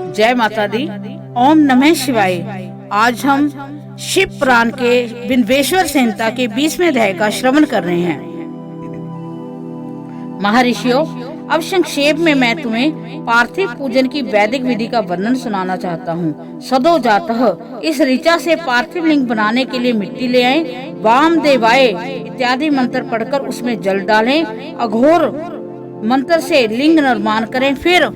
जय माता दी। ओम नमः शिवाय। आज हम शिव पुराण के बिंदवेश्वर संहिता के 20वें अध्याय का श्रवण कर रहे हैं। महर्षियों, अब संक्षेप में मैं तुम्हें पार्थिव पूजन की वैदिक विधि का वर्णन सुनाना चाहता हूँ। सदो जातः, इस ऋचा से पार्थिव लिंग बनाने के लिए मिट्टी ले आए, वाम देवाय इत्यादि मंत्र पढ़कर उसमें जल डालें, अघोर मंत्र से लिंग निर्माण करें, फिर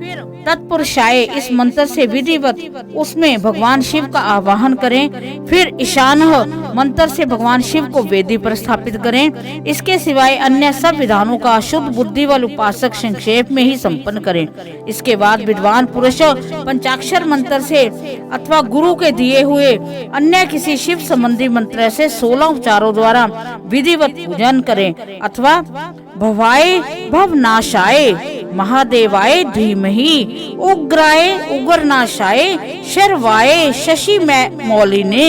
तत्पुरुषाय इस मंत्र से विधिवत उसमें भगवान शिव का आवाहन करें, फिर ईशानः मंत्र से भगवान शिव को वेदी पर स्थापित करें। इसके सिवाय अन्य सब विधानों का शुद्ध बुद्धि वाले उपासक संक्षेप में ही संपन्न करें। इसके बाद विद्वान पुरुष पंचाक्षर मंत्र से अथवा गुरु के दिए हुए अन्य किसी शिव संबंधी मंत्र से 16 उपचारों द्वारा विधिवत पूजन करें, अथवा भवाय भवनाशाय महादेवाय धीमहि उग्राय उग्रनाशाय शर्वाय शशि मौलिने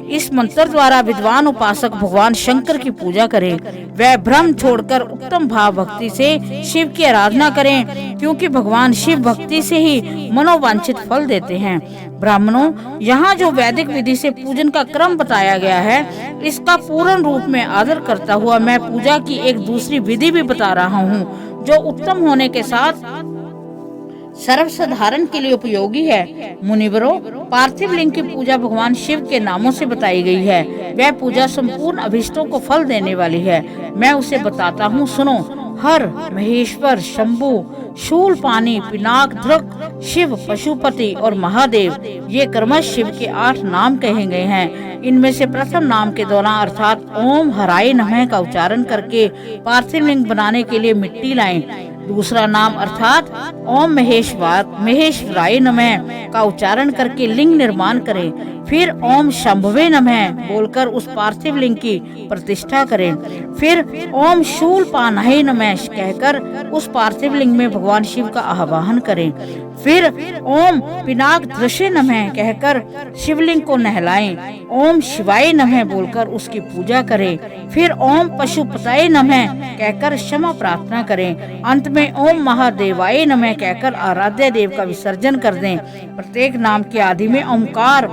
इस मंत्र द्वारा विद्वान उपासक भगवान शंकर की पूजा करें। वह भ्रम छोड़कर उत्तम भाव भक्ति से शिव की आराधना करें, क्योंकि भगवान शिव भक्ति से ही मनोवांछित फल देते हैं। ब्राह्मणों, यहाँ जो वैदिक विधि से पूजन का क्रम बताया गया है, इसका पूर्ण रूप में आदर करता हुआ मैं पूजा की एक दूसरी विधि भी बता रहा हूँ, जो उत्तम होने के साथ सर्वसाधारण के लिए उपयोगी है। मुनिवरों, पार्थिव लिंग की पूजा भगवान शिव के नामों से बताई गई है। वह पूजा संपूर्ण अभिष्टों को फल देने वाली है। मैं उसे बताता हूँ, सुनो। हर, महेश्वर, शंभु, शूलपाणी, पिनाक, धृक, शिव, पशुपति और महादेव, ये क्रमश शिव के 8 नाम कहे गए हैं। इनमें से प्रथम नाम के दौरान अर्थात ओम हराय नमः का उच्चारण करके पार्थिव लिंग बनाने के लिए मिट्टी लाएं। दूसरा नाम अर्थात ओम महेश्वराय नमः का उच्चारण करके लिंग निर्माण करें। फिर ओम शंभवे नमः बोलकर उस पार्थिव लिंग की प्रतिष्ठा करें। फिर ओम शूलपाणाय नमः कहकर उस पार्थिव लिंग में भगवान शिव का आवाहन करें। फिर ओम पिनाक दृश्य नमः कहकर शिवलिंग को नहलाएं। ओम शिवाय नमः बोलकर उसकी पूजा करें। फिर ओम पशुपतये नमः कहकर क्षमा प्रार्थना करें। अंत में ओम महादेवाय नमः कहकर आराध्य देव का विसर्जन कर दें। प्रत्येक नाम के आदि में ओंकार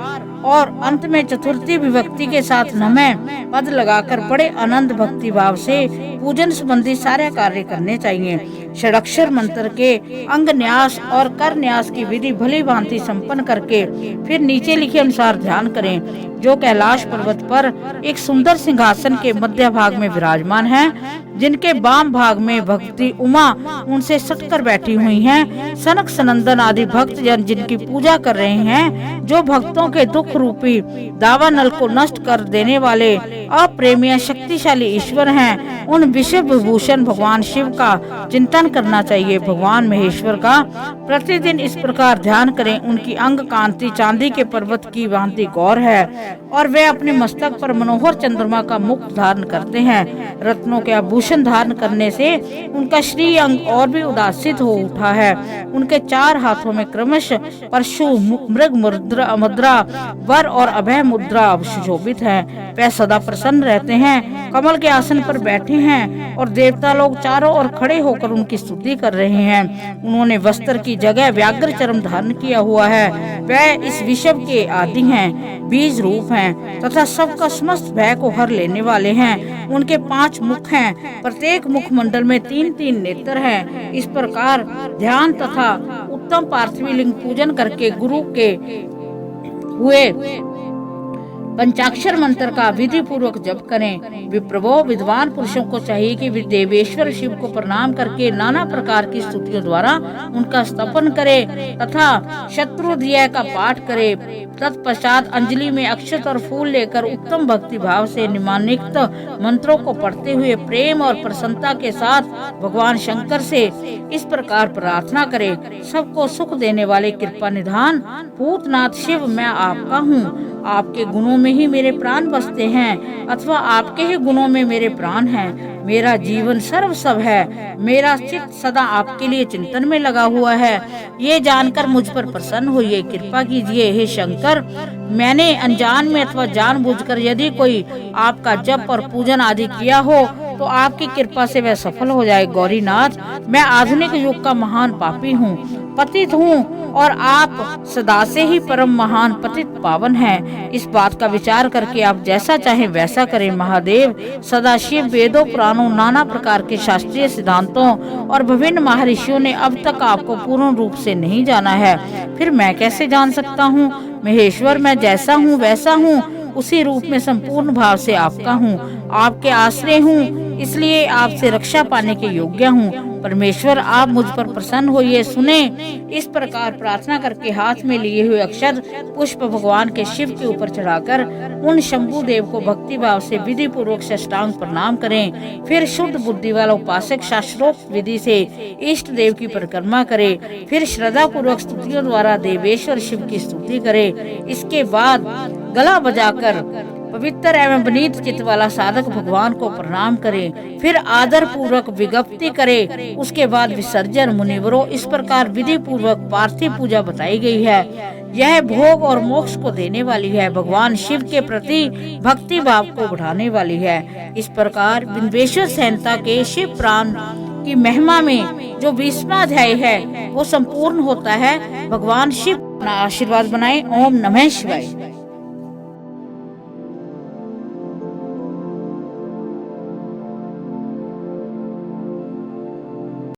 और अंत में चतुर्थी विभक्ति के साथ नमः पद लगाकर बड़े आनंद भक्ति भाव से पूजन संबंधी सारे कार्य करने चाहिए। षडाक्षर मंत्र के अंग न्यास और कर न्यास की विधि भली भांति संपन्न करके फिर नीचे लिखे अनुसार ध्यान करें, जो कैलाश पर्वत पर एक सुंदर सिंहासन के मध्य भाग में विराजमान है, जिनके वाम भाग में भक्ति उमा उनसे सटकर बैठी हुई हैं। सनक सनंदन आदि भक्त जन जिनकी पूजा कर रहे हैं, जो भक्तों के दुख रूपी दावानल को नष्ट कर देने वाले अप्रेमीय शक्तिशाली ईश्वर हैं, उन विश्व विभूषण भगवान शिव का चिंतन करना चाहिए। भगवान महेश्वर का प्रतिदिन इस प्रकार ध्यान करें। उनकी अंग कांति चांदी के पर्वत की भांति गौर है और वे अपने मस्तक पर मनोहर चंद्रमा का मुकुट धारण करते हैं। रत्नों के आभूषण धारण करने से उनका श्री अंग और भी उदासित हो उठा है। उनके 4 हाथों में क्रमश परशु, मृग मुद्रा, वर और अभय मुद्रा सुशोभित है। वे सदा प्रसन्न रहते हैं, कमल के आसन पर बैठे हैं और देवता लोग चारों ओर खड़े होकर उनकी स्तुति कर रहे हैं। उन्होंने वस्त्र की जगह व्याघ्र चर्म धारण किया हुआ है। वे इस विश्व के आदि हैं, बीज रूप हैं तथा सबका समस्त भय को हर लेने वाले हैं। उनके 5 मुख हैं, प्रत्येक मुख मंडल में 3-3 नेत्र हैं। इस प्रकार ध्यान तथा उत्तम पार्थिव लिंग पूजन करके गुरु के हुए पंचाक्षर मंत्र का विधि पूर्वक जप करें। विप्रभो, विद्वान पुरुषों को चाहिए कि वे देवेश्वर शिव को प्रणाम करके नाना प्रकार की स्तुतियों द्वारा उनका स्तवन करे तथा शत्रुध्याय का पाठ करे। तत्पश्चात अंजलि में अक्षत और फूल लेकर उत्तम भक्ति भाव से निम्नलिखित मंत्रों को पढ़ते हुए प्रेम और प्रसन्नता के साथ भगवान शंकर से इस प्रकार प्रार्थना करे। सबको सुख देने वाले कृपा निधान भूतनाथ शिव, मैं आपका हूँ। आपके गुणों में ही मेरे प्राण बसते हैं, अथवा आपके ही गुणों में मेरे प्राण हैं। मेरा जीवन सर्वस्व है। मेरा चित्त सदा आपके लिए चिंतन में लगा हुआ है। ये जानकर मुझ पर प्रसन्न होइए, कृपा कीजिए। हे शंकर, मैंने अनजान में अथवा जानबूझकर यदि कोई आपका जप और पूजन आदि किया हो तो आपकी कृपा से वह सफल हो जाए। गौरीनाथ, मैं आधुनिक युग का महान पापी हूँ, पतित हूँ, और आप सदा से ही परम महान पतित पावन हैं। इस बात का विचार करके आप जैसा चाहे वैसा करें। महादेव, सदाशिव वेदों, पुराणों, नाना प्रकार के शास्त्रीय सिद्धांतों और विभिन्न महर्षियों ने अब तक आपको पूर्ण रूप से नहीं जाना है, फिर मैं कैसे जान सकता हूँ? महेश्वर, मैं जैसा हूँ वैसा हूँ, उसी रूप में संपूर्ण भाव से आपका हूँ, आपके आश्रय हूँ, इसलिए आपसे रक्षा पाने के योग्य हूँ। परमेश्वर, आप मुझ पर प्रसन्न होइए, सुने। इस प्रकार प्रार्थना करके हाथ में लिए हुए अक्षर पुष्प भगवान के शिव के ऊपर चढ़ाकर उन शंभु देव को भक्ति भाव से विधि पूर्वक साष्टांग प्रणाम करें। फिर शुद्ध बुद्धि वाला उपासक शास्त्रोक्त विधि से इष्ट देव की परिक्रमा करे। फिर श्रद्धा पूर्वक स्तुतियों द्वारा देवेश्वर शिव की स्तुति करे। इसके बाद गला बजाकर पवित्र एवं विनीत चित्त वाला साधक भगवान को प्रणाम करे। फिर आदर पूर्वक विज्ञप्ति करे। उसके बाद विसर्जन। मुनिवरों, इस प्रकार विधि पूर्वक पार्थिव पूजा बताई गई है। यह भोग और मोक्ष को देने वाली है, भगवान शिव के प्रति भक्ति भाव को बढ़ाने वाली है। इस प्रकार बिंदेश्वर संहिता के शिव पुराण की महिमा में जो 20वां अध्याय है वो संपूर्ण होता है। भगवान शिव आशीर्वाद बनाए। ओम नमः शिवाय।